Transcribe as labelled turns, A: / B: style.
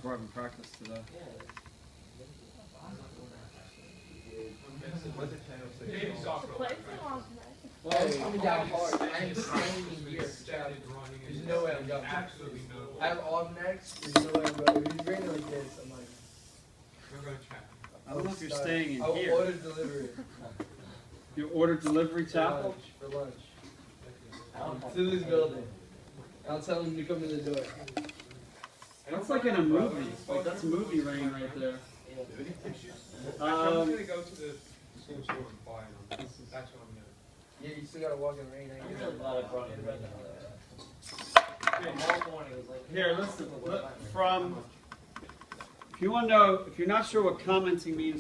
A: we're having practice today.
B: Well, coming down hard. I am standing here. There's no way I'm going.
C: Absolutely no.
B: I have automatics. There's no way I'm going. If he's raining like this, I'm like.
C: We're going to check.
A: I don't know if you're staying in
B: I'll
A: here.
B: order delivery.
A: You order delivery tackle?
B: For lunch. To this building. I'll tell him to come in the door.
A: That's like in a movie. Like that's movie rain right there.
C: I'm just going to go to the school store and buy it on this. That's what I'm going to do.
B: Yeah, you still gotta walk in the rain. I
D: There's a lot of running.
A: Here, listen. Look, from if you want to know, if you're not sure what commenting means.